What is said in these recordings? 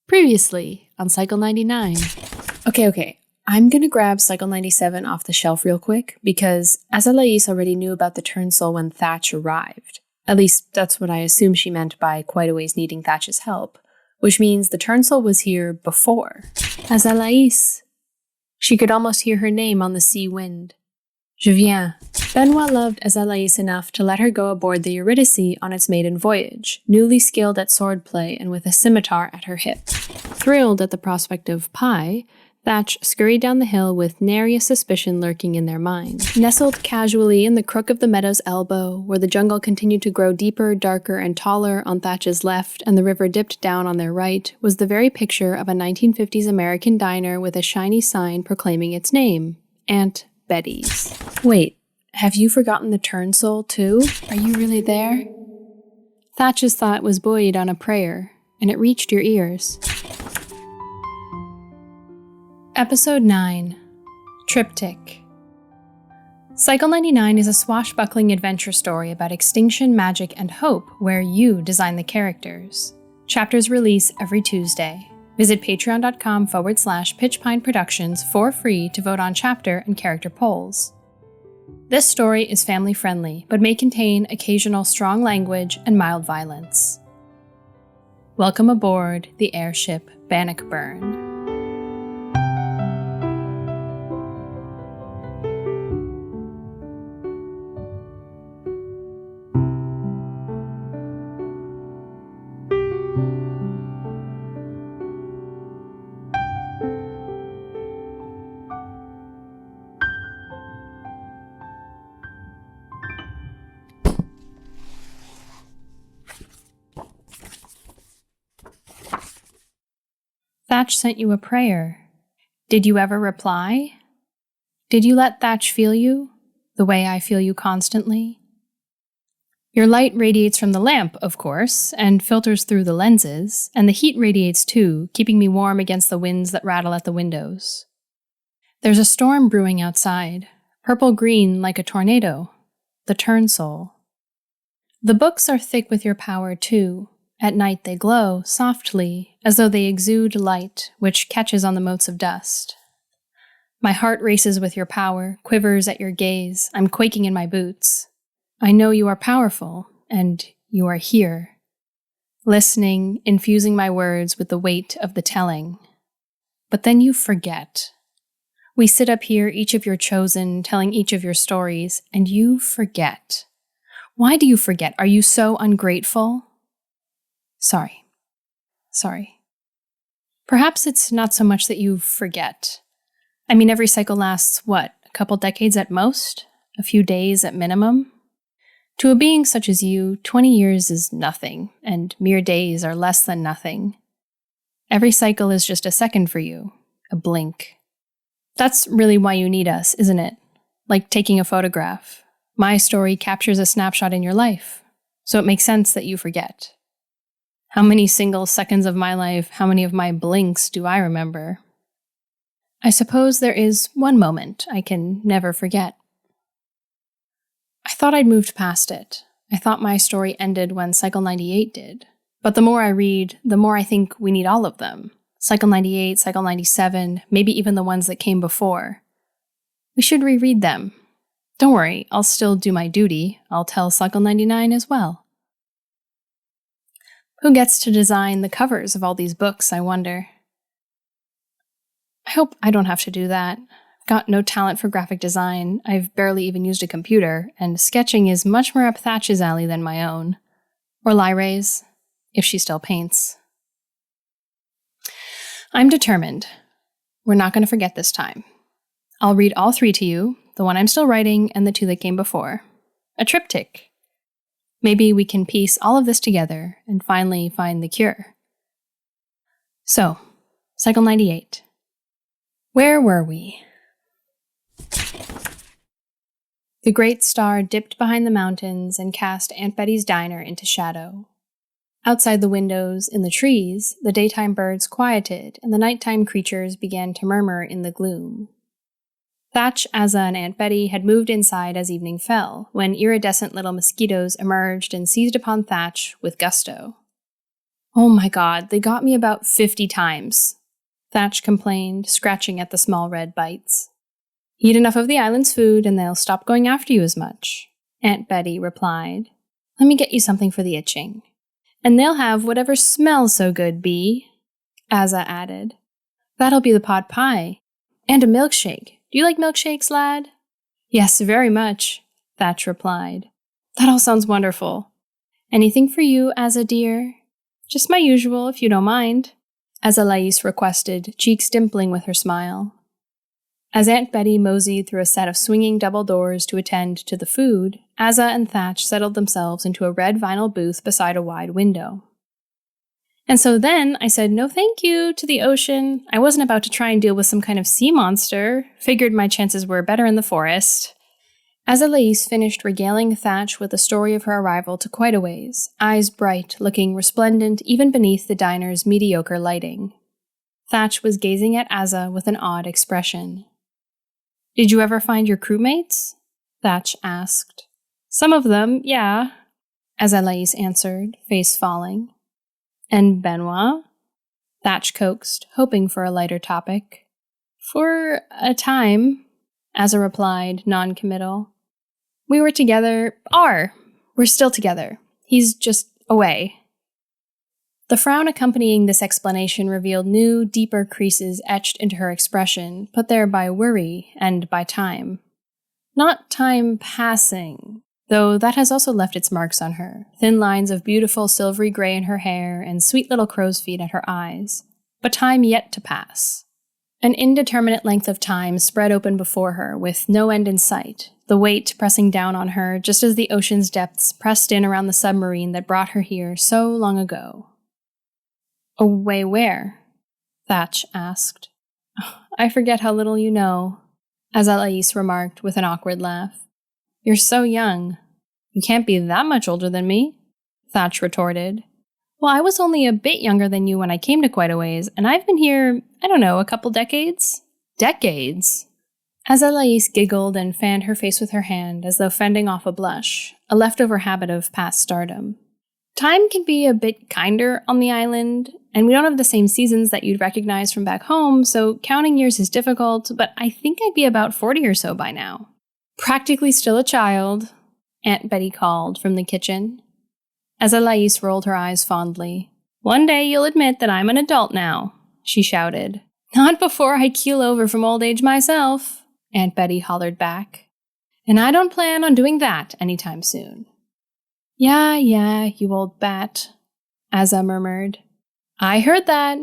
Previously on Cycle 99. Okay. I'm gonna grab Cycle 97 off the shelf real quick because Azalais already knew about the Turnsole when Thatch arrived. At least that's what I assume she meant by quite a ways needing Thatch's help, which means the Turnsole was here before. Azalais. She could almost hear her name on the sea wind. Je viens. Benoit loved Azalais enough to let her go aboard the Eurydice on its maiden voyage, newly skilled at swordplay and with a scimitar at her hip. Thrilled at the prospect of pie, Thatch scurried down the hill with nary a suspicion lurking in their minds. Nestled casually in the crook of the meadow's elbow, where the jungle continued to grow deeper, darker, and taller on Thatch's left and the river dipped down on their right, was the very picture of a 1950s American diner with a shiny sign proclaiming its name, Aunt Betty's. Wait, have you forgotten the Turnsole too? Are you really there? Thatch's thought was buoyed on a prayer, and it reached your ears. Episode 9. Triptych. Cycle 99 is a swashbuckling adventure story about extinction, magic, and hope where you design the characters. Chapters release every Tuesday. Visit patreon.com/Pitchpine Productions for free to vote on chapter and character polls. This story is family-friendly, but may contain occasional strong language and mild violence. Welcome aboard the airship Bannockburn. Thatch sent you a prayer. Did you ever reply? Did you let Thatch feel you, the way I feel you constantly? Your light radiates from the lamp, of course, and filters through the lenses, and the heat radiates too, keeping me warm against the winds that rattle at the windows. There's a storm brewing outside, purple-green like a tornado, the Turnsole. The books are thick with your power too. At night they glow, softly, as though they exude light, which catches on the motes of dust. My heart races with your power, quivers at your gaze, I'm quaking in my boots. I know you are powerful, and you are here. Listening, infusing my words with the weight of the telling. But then you forget. We sit up here, each of your chosen, telling each of your stories, and you forget. Why do you forget? Are you so ungrateful? Sorry. Perhaps it's not so much that you forget. I mean, every cycle lasts, a couple decades at most? A few days at minimum? To a being such as you, 20 years is nothing, and mere days are less than nothing. Every cycle is just a second for you, a blink. That's really why you need us, isn't it? Like taking a photograph. My story captures a snapshot in your life, so it makes sense that you forget. How many single seconds of my life, how many of my blinks do I remember? I suppose there is one moment I can never forget. I thought I'd moved past it. I thought my story ended when Cycle 98 did. But the more I read, the more I think we need all of them. Cycle 98, Cycle 97, maybe even the ones that came before. We should reread them. Don't worry, I'll still do my duty. I'll tell Cycle 99 as well. Who gets to design the covers of all these books, I wonder? I hope I don't have to do that. I've got no talent for graphic design, I've barely even used a computer, and sketching is much more up Thatch's alley than my own. Or Lyray's, if she still paints. I'm determined. We're not going to forget this time. I'll read all three to you, the one I'm still writing and the two that came before. A triptych. Maybe we can piece all of this together and finally find the cure. So, Cycle 98. Where were we? The great star dipped behind the mountains and cast Aunt Betty's diner into shadow. Outside the windows, in the trees, the daytime birds quieted and the nighttime creatures began to murmur in the gloom. Thatch, Azza, and Aunt Betty had moved inside as evening fell, when iridescent little mosquitoes emerged and seized upon Thatch with gusto. Oh my god, they got me about 50 times, Thatch complained, scratching at the small red bites. Eat enough of the island's food and they'll stop going after you as much, Aunt Betty replied. Let me get you something for the itching. And they'll have whatever smells so good, Bee, Azza added. That'll be the pot pie. And a milkshake. Do you like milkshakes, lad? Yes, very much, Thatch replied. That all sounds wonderful. Anything for you, Azza dear? Just my usual, if you don't mind, Azza Lais requested, cheeks dimpling with her smile. As Aunt Betty moseyed through a set of swinging double doors to attend to the food, Azza and Thatch settled themselves into a red vinyl booth beside a wide window. And so then I said no thank you to the ocean. I wasn't about to try and deal with some kind of sea monster. Figured my chances were better in the forest. Azza Lais finished regaling Thatch with the story of her arrival to quite a ways, eyes bright, looking resplendent even beneath the diner's mediocre lighting. Thatch was gazing at Azza with an odd expression. Did you ever find your crewmates? Thatch asked. Some of them, yeah, Azza Lais answered, face falling. And Benoit? Thatch coaxed, hoping for a lighter topic. For a time, Azza replied, non-committal. We were together. We're still together. He's just away. The frown accompanying this explanation revealed new, deeper creases etched into her expression, put there by worry and by time. Not time passing, though that has also left its marks on her, thin lines of beautiful silvery gray in her hair and sweet little crow's feet at her eyes, but time yet to pass. An indeterminate length of time spread open before her, with no end in sight, the weight pressing down on her just as the ocean's depths pressed in around the submarine that brought her here so long ago. Away where? Thatch asked. I forget how little you know, Azza Lais remarked with an awkward laugh. You're so young. You can't be that much older than me, Thatch retorted. Well, I was only a bit younger than you when I came to quite a ways, and I've been here, a couple decades? Decades? Azza Lais giggled and fanned her face with her hand as though fending off a blush, a leftover habit of past stardom. Time can be a bit kinder on the island, and we don't have the same seasons that you'd recognize from back home, so counting years is difficult, but I think I'd be about 40 or so by now. Practically still a child, Aunt Betty called from the kitchen. Azza Lais rolled her eyes fondly. One day you'll admit that I'm an adult now, she shouted. Not before I keel over from old age myself, Aunt Betty hollered back. And I don't plan on doing that anytime soon. Yeah, you old bat, Azza murmured. I heard that.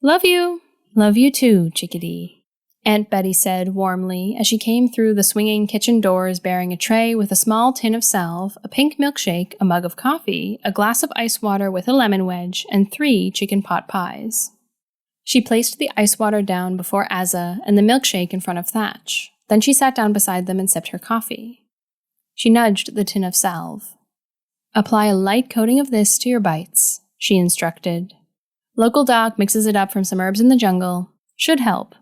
Love you. Love you too, chickadee, Aunt Betty said warmly as she came through the swinging kitchen doors bearing a tray with a small tin of salve, a pink milkshake, a mug of coffee, a glass of ice water with a lemon wedge, and 3 chicken pot pies. She placed the ice water down before Azza and the milkshake in front of Thatch. Then she sat down beside them and sipped her coffee. She nudged the tin of salve. Apply a light coating of this to your bites, she instructed. Local doc mixes it up from some herbs in the jungle. Should help.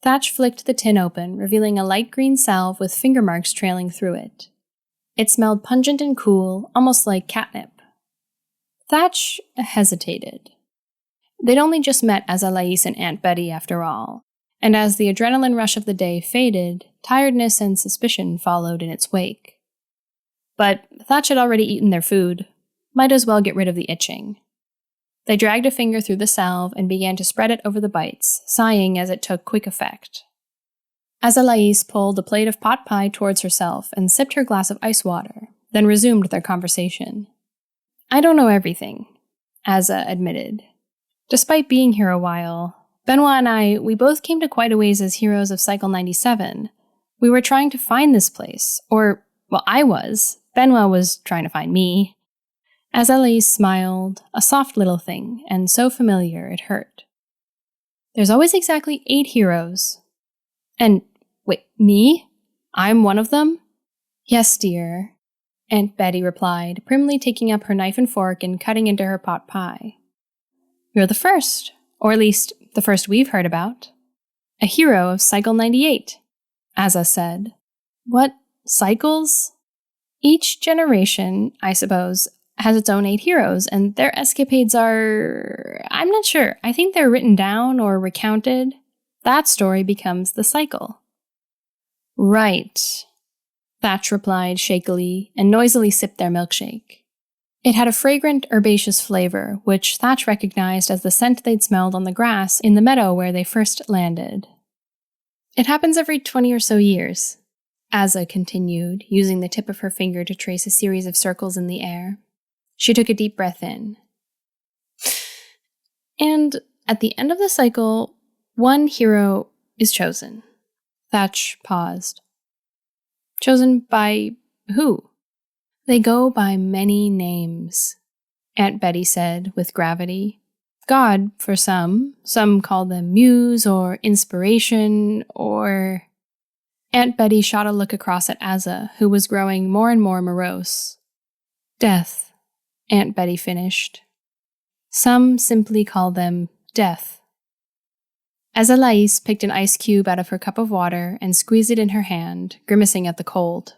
Thatch flicked the tin open, revealing a light green salve with finger marks trailing through it. It smelled pungent and cool, almost like catnip. Thatch hesitated. They'd only just met Azza Lais and Aunt Betty after all, and as the adrenaline rush of the day faded, tiredness and suspicion followed in its wake. But Thatch had already eaten their food. Might as well get rid of the itching. They dragged a finger through the salve and began to spread it over the bites, sighing as it took quick effect. Azza Lais pulled a plate of pot pie towards herself and sipped her glass of ice water, then resumed their conversation. I don't know everything, Azza admitted. Despite being here a while, Benoit and we both came to quite a ways as heroes of Cycle 97. We were trying to find this place, I was. Benoit was trying to find me. Azza Lais smiled, a soft little thing, and so familiar it hurt. There's always exactly 8 heroes. And, wait, me? I'm one of them? Yes, dear, Aunt Betty replied, primly taking up her knife and fork and cutting into her pot pie. You're the first, or at least the first we've heard about. A hero of Cycle 98, Azza said. What cycles? Each generation, I suppose, has its own 8 heroes, and their escapades are... I'm not sure. I think they're written down or recounted. That story becomes the cycle. Right, Thatch replied shakily and noisily sipped their milkshake. It had a fragrant, herbaceous flavor, which Thatch recognized as the scent they'd smelled on the grass in the meadow where they first landed. It happens every 20 or so years, Azza continued, using the tip of her finger to trace a series of circles in the air. She took a deep breath in. And at the end of the cycle, one hero is chosen. Thatch paused. Chosen by who? They go by many names, Aunt Betty said with gravity. God for some call them muse or inspiration or... Aunt Betty shot a look across at Azza, who was growing more and more morose. Death, Aunt Betty finished. Some simply call them death. Azalais picked an ice cube out of her cup of water and squeezed it in her hand, grimacing at the cold.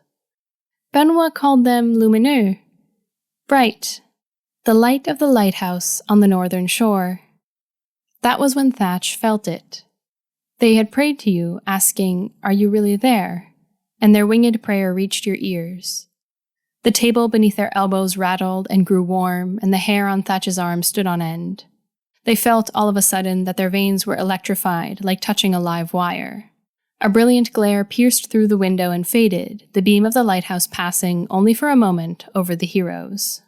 Benoit called them lumineux, bright, the light of the lighthouse on the northern shore. That was when Thatch felt it. They had prayed to you, asking, "Are you really there?" And their winged prayer reached your ears. The table beneath their elbows rattled and grew warm, and the hair on Thatch's arm stood on end. They felt all of a sudden that their veins were electrified, like touching a live wire. A brilliant glare pierced through the window and faded, the beam of the lighthouse passing only for a moment over the heroes.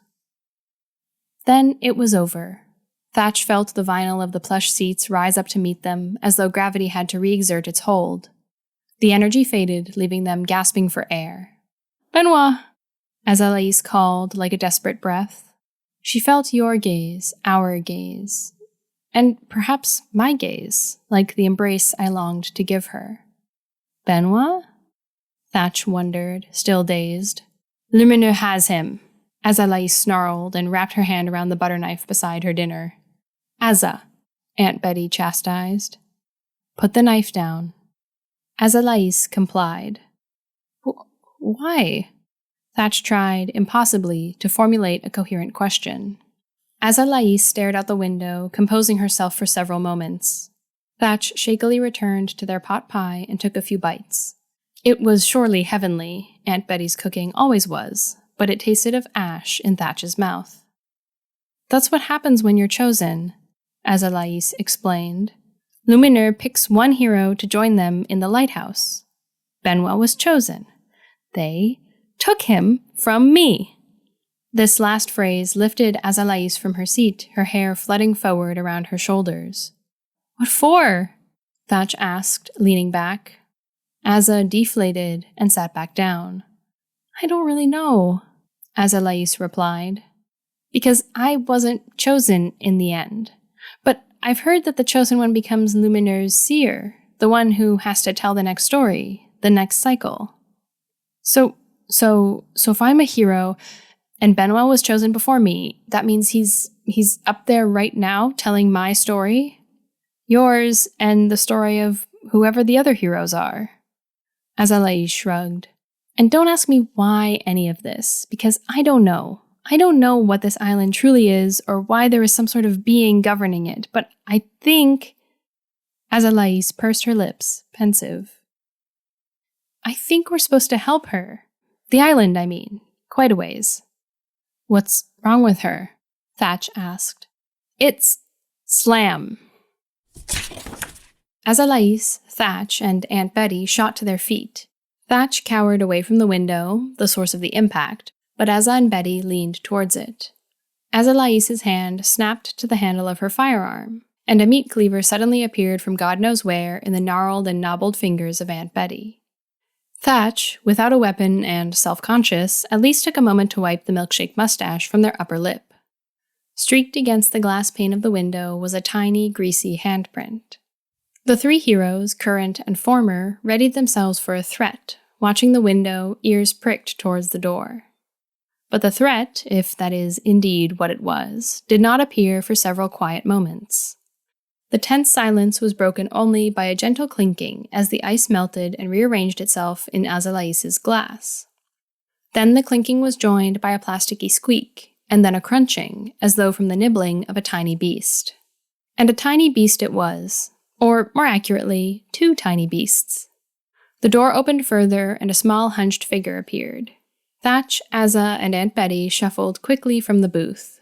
Then it was over. Thatch felt the vinyl of the plush seats rise up to meet them, as though gravity had to re-exert its hold. The energy faded, leaving them gasping for air. Benoit! Azalais called like a desperate breath. She felt your gaze, our gaze. And perhaps my gaze, like the embrace I longed to give her. Benoit? Thatch wondered, still dazed. Lumineux has him, Azalais snarled and wrapped her hand around the butter knife beside her dinner. Azza, Aunt Betty chastised. Put the knife down. Azalais complied. Why? Thatch tried, impossibly, to formulate a coherent question. Azalais stared out the window, composing herself for several moments. Thatch shakily returned to their pot pie and took a few bites. It was surely heavenly, Aunt Betty's cooking always was, but it tasted of ash in Thatch's mouth. That's what happens when you're chosen, Azalais explained. Lumineux picks one hero to join them in the lighthouse. Benoit was chosen. They took him from me. This last phrase lifted Azalais from her seat, her hair flooding forward around her shoulders. What for? Thatch asked, leaning back. Azza deflated and sat back down. I don't really know, Azalais replied. Because I wasn't chosen in the end. But I've heard that the chosen one becomes Lumineux's seer, the one who has to tell the next story, the next cycle. So if I'm a hero, and Benoit was chosen before me, that means he's up there right now telling my story, yours, and the story of whoever the other heroes are. Azalais shrugged. And don't ask me why any of this, because I don't know. I don't know what this island truly is, or why there is some sort of being governing it, but I think... Azalais pursed her lips, pensive. I think we're supposed to help her. The island, I mean. Quite a ways. What's wrong with her? Thatch asked. It's slam. Azalais, Thatch, and Aunt Betty shot to their feet. Thatch cowered away from the window, the source of the impact, but Azza and Betty leaned towards it. Azalais's hand snapped to the handle of her firearm, and a meat cleaver suddenly appeared from God knows where in the gnarled and knobbled fingers of Aunt Betty. Thatch, without a weapon and self-conscious, at least took a moment to wipe the milkshake mustache from their upper lip. Streaked against the glass pane of the window was a tiny, greasy handprint. The three heroes, current and former, readied themselves for a threat, watching the window, ears pricked towards the door. But the threat, if that is indeed what it was, did not appear for several quiet moments. The tense silence was broken only by a gentle clinking as the ice melted and rearranged itself in Azalais's glass. Then the clinking was joined by a plasticky squeak, and then a crunching, as though from the nibbling of a tiny beast. And a tiny beast it was, or more accurately, 2 tiny beasts. The door opened further and a small hunched figure appeared. Thatch, Azza, and Aunt Betty shuffled quickly from the booth.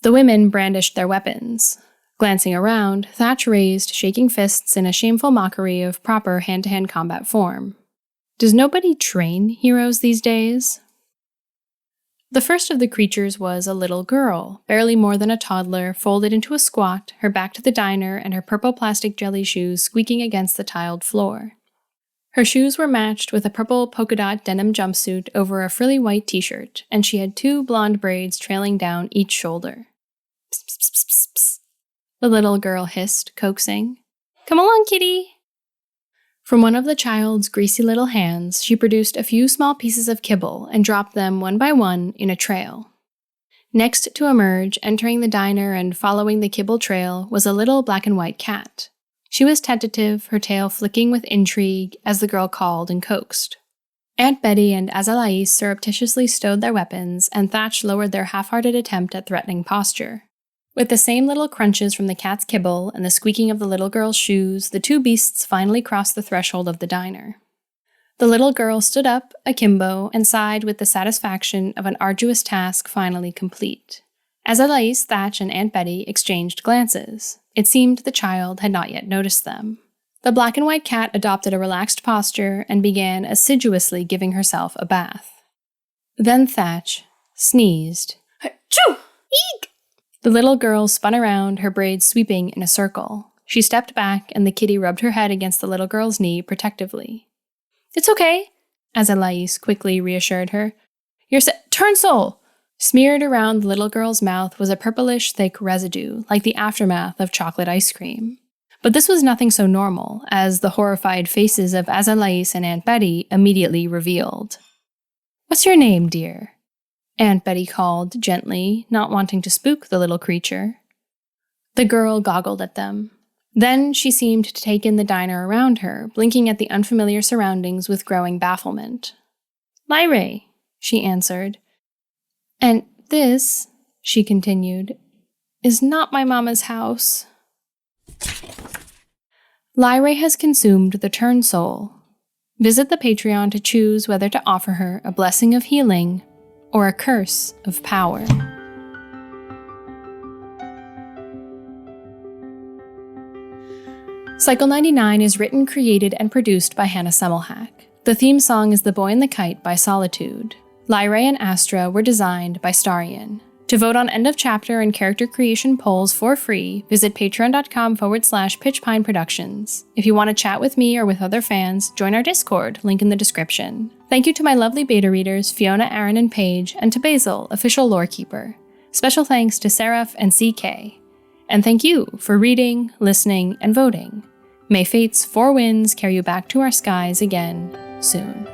The women brandished their weapons. Glancing around, Thatch raised shaking fists in a shameful mockery of proper hand-to-hand combat form. Does nobody train heroes these days? The first of the creatures was a little girl, barely more than a toddler, folded into a squat, her back to the diner and her purple plastic jelly shoes squeaking against the tiled floor. Her shoes were matched with a purple polka dot denim jumpsuit over a frilly white t-shirt, and she had 2 blonde braids trailing down each shoulder. Psst, psst, psst, psst, psst. The little girl hissed, coaxing. Come along, kitty! From one of the child's greasy little hands, she produced a few small pieces of kibble and dropped them one by one in a trail. Next to emerge, entering the diner and following the kibble trail, was a little black and white cat. She was tentative, her tail flicking with intrigue as the girl called and coaxed. Aunt Betty and Azalais surreptitiously stowed their weapons, and Thatch lowered their half-hearted attempt at threatening posture. With the same little crunches from the cat's kibble and the squeaking of the little girl's shoes, the 2 beasts finally crossed the threshold of the diner. The little girl stood up, akimbo, and sighed with the satisfaction of an arduous task finally complete. Azalais, Thatch, and Aunt Betty exchanged glances. It seemed the child had not yet noticed them. The black and white cat adopted a relaxed posture and began assiduously giving herself a bath. Then Thatch sneezed. Achoo! Eek! The little girl spun around, her braids sweeping in a circle. She stepped back, and the kitty rubbed her head against the little girl's knee protectively. It's okay, Azalais quickly reassured her. You're turn soul! Smeared around the little girl's mouth was a purplish, thick residue, like the aftermath of chocolate ice cream. But this was nothing so normal, as the horrified faces of Azalais and Aunt Betty immediately revealed. What's your name, dear? Aunt Betty called, gently, not wanting to spook the little creature. The girl goggled at them. Then she seemed to take in the diner around her, blinking at the unfamiliar surroundings with growing bafflement. Lyrae, she answered. And this, she continued, is not my mama's house. Lyrae has consumed the Turn Soul. Visit the Patreon to choose whether to offer her a blessing of healing or a curse of power. Cycle 99 is written, created, and produced by Hannah Semmelhack. The theme song is The Boy and the Kite by Solitude. Lyrae and Astra were designed by Starian. To vote on end of chapter and character creation polls for free, visit patreon.com/Pitchpine Productions. If you want to chat with me or with other fans, join our Discord, link in the description. Thank you to my lovely beta readers Fiona, Aaron, and Paige, and to Basil, official lore keeper. Special thanks to Seraph and CK. And thank you for reading, listening, and voting. May Fate's 4 winds carry you back to our skies again soon.